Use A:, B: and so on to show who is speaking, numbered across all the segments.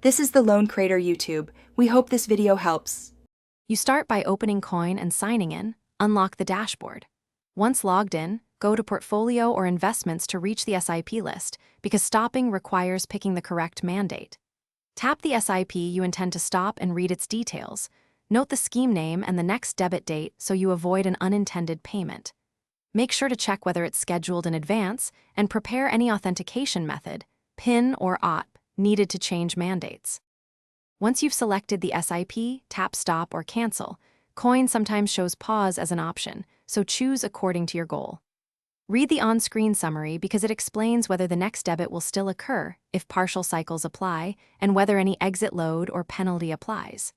A: This is the Loan Creator YouTube. We hope this video helps.
B: You start by opening Coin and signing in. Unlock the dashboard. Once logged in, go to Portfolio or Investments to reach the SIP list, because stopping requires picking the correct mandate. Tap the SIP you intend to stop and read its details. Note the scheme name and the next debit date so you avoid an unintended payment. Make sure to check whether it's scheduled in advance and prepare any authentication method, PIN or OTP, needed to change mandates. Once you've selected the SIP, tap Stop or Cancel. Coin sometimes shows Pause as an option, so choose according to your goal. Read the on-screen summary because it explains whether the next debit will still occur if partial cycles apply and whether any exit load or penalty applies.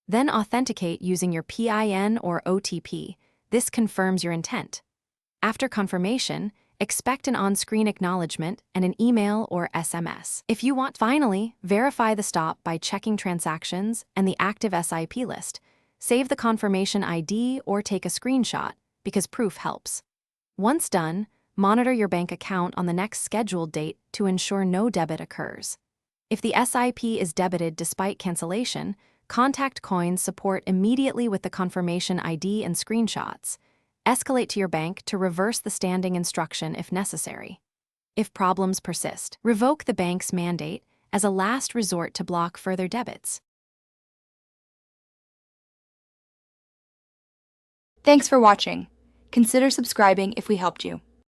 B: Then authenticate using your PIN or OTP. This confirms your intent. After confirmation, expect an on-screen acknowledgement and an email or SMS. If you want, finally, verify the stop by checking transactions and the active SIP list. Save the confirmation ID or take a screenshot because proof helps. Once done, monitor your bank account on the next scheduled date to ensure no debit occurs. If the SIP is debited despite cancellation, contact Coin's support immediately with the confirmation ID and screenshots. Escalate to your bank to reverse the standing instruction if necessary. If problems persist, revoke the bank's mandate as a last resort to block further debits.
A: Thanks for watching. Consider subscribing if we helped you.